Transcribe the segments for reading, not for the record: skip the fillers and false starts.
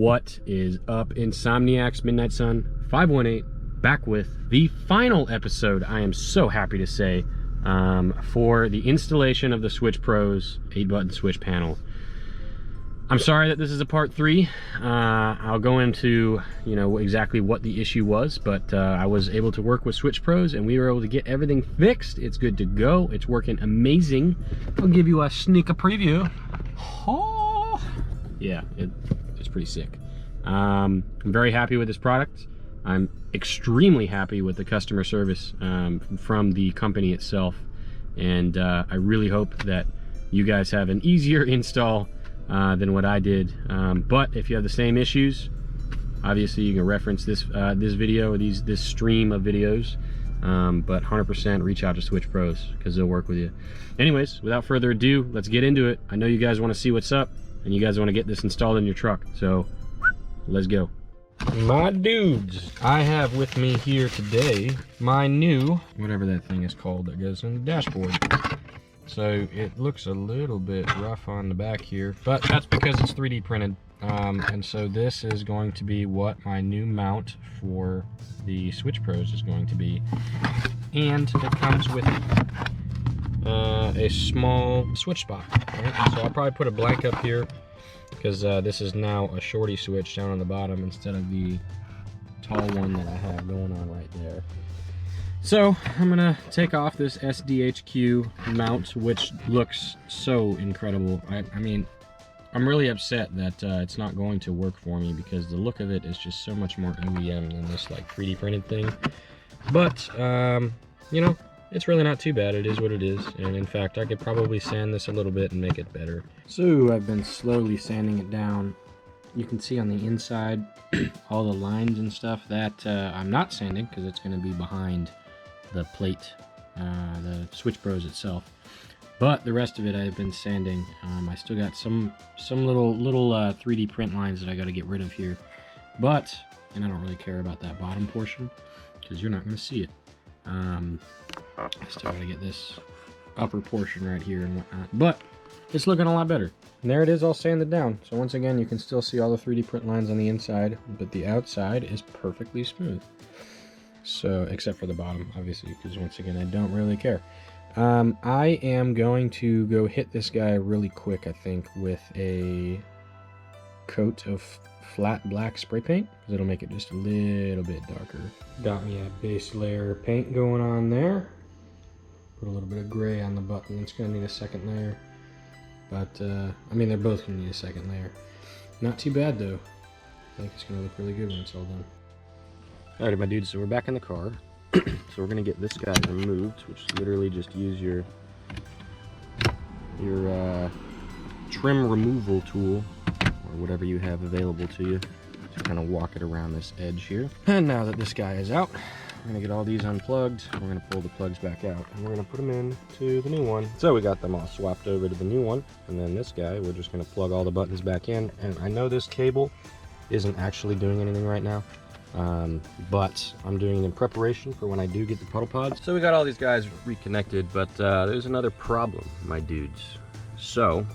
What is up, Insomniacs? Midnight Sun 518, back with the final episode, I am so happy to say, for the installation of the SwitchPros 8-button switch panel. I'm sorry that this is a part 3. I'll go into, exactly what the issue was, but I was able to work with SwitchPros and we were able to get everything fixed. It's good to go. It's working amazing. I'll give you a sneak preview. Oh, yeah, it's pretty sick. I'm very happy with this product. I'm extremely happy with the customer service from the company itself, and I really hope that you guys have an easier install than what I did. But if you have the same issues, obviously you can reference this this video, this stream of videos. But 100% reach out to SwitchPros because they'll work with you. Anyways, without further ado, let's get into it. I know you guys want to see what's up, and you guys want to get this installed in your truck. So let's go. My dudes, I have with me here today my new, whatever that thing is called that goes in the dashboard. So it looks a little bit rough on the back here, but that's because it's 3D printed. And so this is going to be what my new mount for the SwitchPros is going to be. And it comes with a small switch spot. Right? So I'll probably put a blank up here because this is now a shorty switch down on the bottom instead of the tall one that I have going on right there. So I'm gonna take off this SDHQ mount, which looks so incredible. I mean, I'm really upset that it's not going to work for me because the look of it is just so much more OEM than this like 3D printed thing. But it's really not too bad. It is what it is, and in fact I could probably sand this a little bit and make it better. So I've been slowly sanding it down. You can see on the inside all the lines and stuff that I'm not sanding because it's going to be behind the plate, the SwitchPros itself. But the rest of it I've been sanding. I still got some little 3D print lines that I got to get rid of here. And I don't really care about that bottom portion because you're not going to see it. I still got to get this upper portion right here and whatnot. But it's looking a lot better. And there it is, all sanded down. So once again, you can still see all the 3D print lines on the inside, but the outside is perfectly smooth. So, except for the bottom, obviously, because once again, I don't really care. I am going to go hit this guy really quick, I think, with a coat of flat black spray paint, because it'll make it just a little bit darker. Got me a base layer paint going on there. Put a little bit of gray on the button. It's going to need a second layer. But, I mean, they're both going to need a second layer. Not too bad, though. I think it's going to look really good when it's all done. Alright, my dudes, so we're back in the car. So we're going to get this guy removed, which is literally just use your trim removal tool, or whatever you have available to you, to kind of walk it around this edge here. And now that this guy is out, we're going to get all these unplugged. We're going to pull the plugs back out, and we're going to put them in to the new one. So we got them all swapped over to the new one, and then this guy, we're just going to plug all the buttons back in. And I know this cable isn't actually doing anything right now, but I'm doing it in preparation for when I do get the puddle pods. So we got all these guys reconnected, but there's another problem, my dudes. So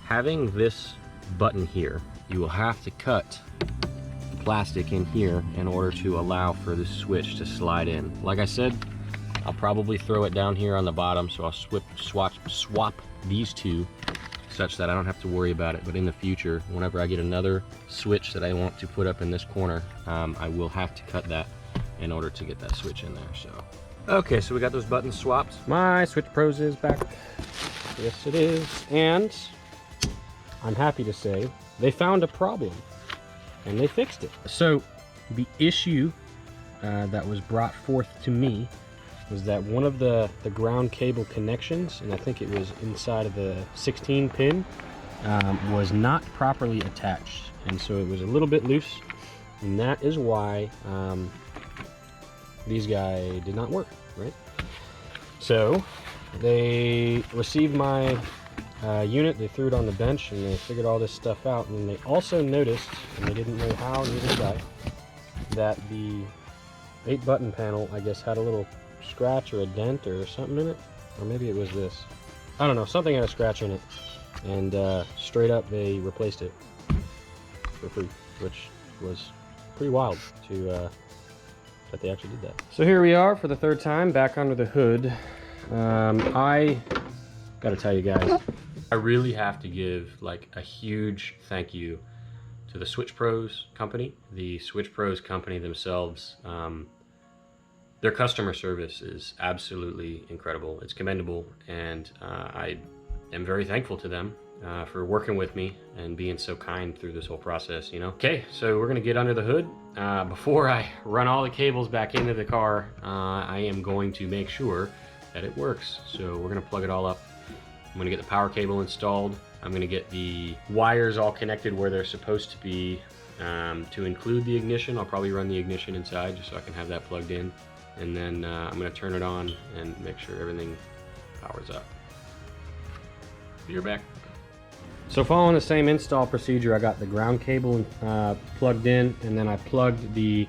having this button here, you will have to cut plastic in here in order to allow for this switch to slide in. Like I said, I'll probably throw it down here on the bottom, so I'll swap these two such that I don't have to worry about it. But in the future, whenever I get another switch that I want to put up in this corner, I will have to cut that in order to get that switch in there. So okay, so we got those buttons swapped. My SwitchPros is back. Yes, it is. And I'm happy to say they found a problem and they fixed it. So the issue that was brought forth to me was that one of the ground cable connections, and I think it was inside of the 16 pin, was not properly attached, and so it was a little bit loose, and that is why these guys did not work, right? So they received my unit, they threw it on the bench, and they figured all this stuff out, and they also noticed, and they didn't know how, neither did I, that the 8-button panel, I guess, had a little scratch or a dent or something in it, or maybe it was this, I don't know, something had a scratch in it, and straight up they replaced it. for free, which was pretty wild to that they actually did that. So here we are for the third time, back under the hood. I gotta tell you guys, I really have to give like a huge thank you to the SwitchPros company. The SwitchPros company themselves, their customer service is absolutely incredible. It's commendable, and I am very thankful to them for working with me and being so kind through this whole process, you know? Okay, so we're gonna get under the hood. Before I run all the cables back into the car, I am going to make sure that it works. So we're gonna plug it all up. I'm gonna get the power cable installed. I'm gonna get the wires all connected where they're supposed to be to include the ignition. I'll probably run the ignition inside just so I can have that plugged in. And then I'm gonna turn it on and make sure everything powers up. Be right back. So following the same install procedure, I got the ground cable plugged in, and then I plugged the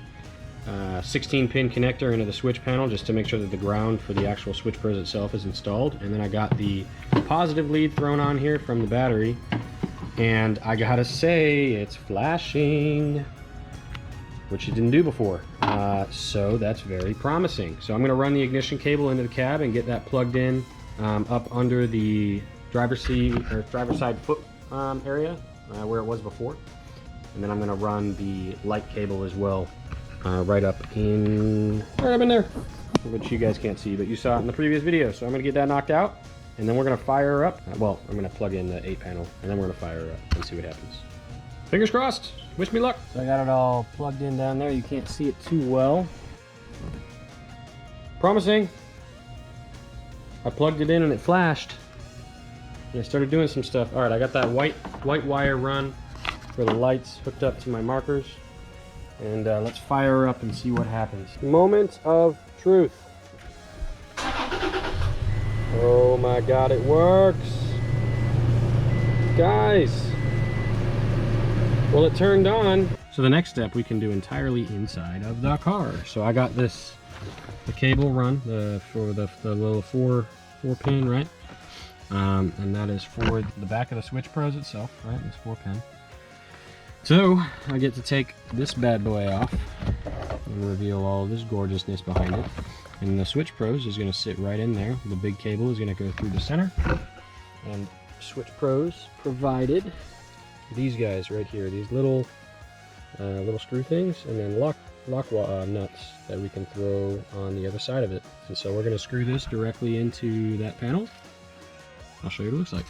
16-pin connector into the switch panel just to make sure that the ground for the actual SwitchPros itself is installed. And then I got the positive lead thrown on here from the battery, and I gotta say it's flashing, which it didn't do before. So that's very promising. So I'm gonna run the ignition cable into the cab and get that plugged in up under the driver's side foot area where it was before. And then I'm gonna run the light cable as well right up in there, which you guys can't see, but you saw it in the previous video. So I'm gonna get that knocked out, and then we're gonna fire her up. Well, I'm gonna plug in the 8-panel, and then we're gonna fire her up and see what happens. Fingers crossed. Wish me luck. So I got it all plugged in down there. You can't see it too well. Promising. I plugged it in and it flashed. And I started doing some stuff. All right, I got that white wire run for the lights hooked up to my markers. And let's fire her up and see what happens. Moment of truth. Oh my God, it works. Guys. Well, it turned on. So the next step we can do entirely inside of the car. So I got the cable run for the little four pin, right? And that is for the back of the SwitchPros itself, right? It's 4-pin. So I get to take this bad boy off and reveal all this gorgeousness behind it. And the SwitchPros is going to sit right in there. The big cable is going to go through the center. And SwitchPros provided these guys right here, these little screw things, and then lock nuts that we can throw on the other side of it. And so we're going to screw this directly into that panel. I'll show you what it looks like.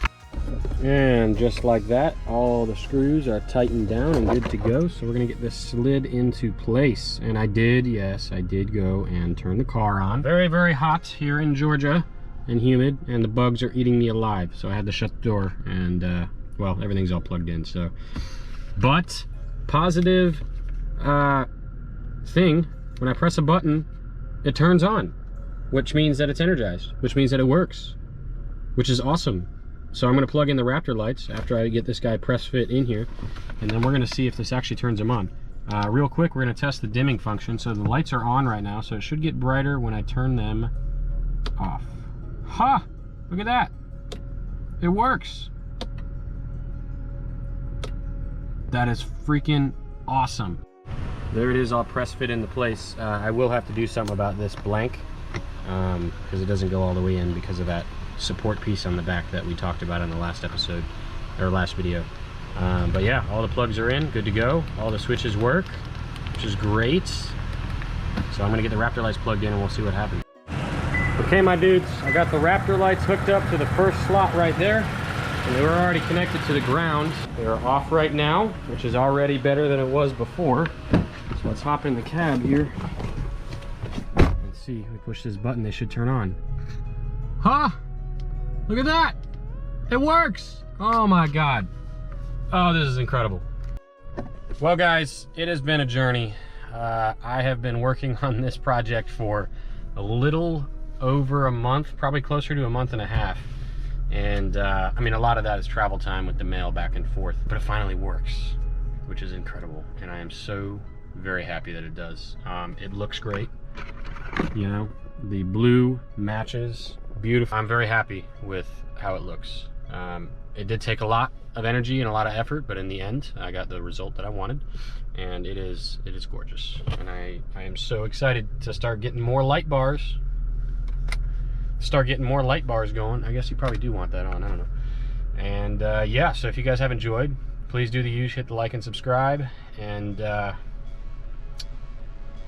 And just like that, all the screws are tightened down and good to go. So we're gonna get this slid into place. And I did, yes, I did go and turn the car on. Very, very hot here in Georgia and humid, and the bugs are eating me alive. So I had to shut the door, and well, everything's all plugged in, so. But positive thing, when I press a button, it turns on, which means that it's energized, which means that it works, which is awesome. So I'm gonna plug in the Raptor lights after I get this guy press fit in here, and then we're gonna see if this actually turns them on. Real quick, we're gonna test the dimming function. So the lights are on right now, so it should get brighter when I turn them off. Ha! Look at that. It works. That is freaking awesome. There it is, all press fit into place. I will have to do something about this blank because it doesn't go all the way in because of that support piece on the back that we talked about in the last episode, or last video. But yeah, all the plugs are in, good to go. All the switches work, which is great. So I'm gonna get the Raptor lights plugged in and we'll see what happens. Okay, my dudes, I got the Raptor lights hooked up to the first slot right there, and they were already connected to the ground. They are off right now, which is already better than it was before. So let's hop in the cab here and see. If we push this button, they should turn on. Huh? Look at that! It works! Oh my God. Oh, this is incredible. Well guys, it has been a journey. I have been working on this project for a little over a month, probably closer to a month and a half. And I mean, a lot of that is travel time with the mail back and forth, but it finally works, which is incredible. And I am so very happy that it does. It looks great. You know, the blue matches beautiful. I'm very happy with how it looks. It did take a lot of energy and a lot of effort, but in the end, I got the result that I wanted, and it is gorgeous. And I am so excited to start getting more light bars. Going. I guess you probably do want that on, I don't know. And yeah, so if you guys have enjoyed, please do the usual, hit the like and subscribe. And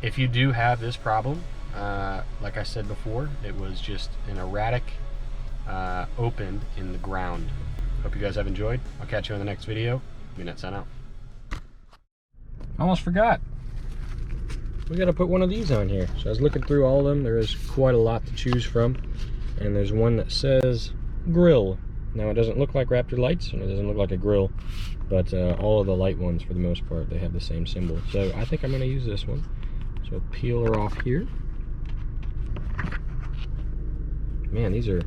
if you do have this problem, like I said before, it was just an erratic open in the ground. Hope you guys have enjoyed. I'll catch you in the next video. Midnight Sun out. Almost forgot. We got to put one of these on here. So I was looking through all of them. There is quite a lot to choose from. And there's one that says grill. Now it doesn't look like Raptor lights, and it doesn't look like a grill, but all of the light ones, for the most part, they have the same symbol. So I think I'm going to use this one. So peel her off here. Man, these are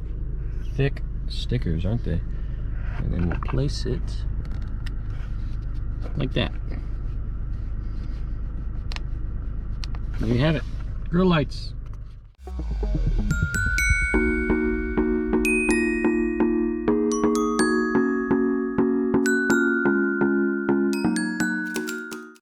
thick stickers, aren't they? And then we'll place it like that. There you have it. Grill lights.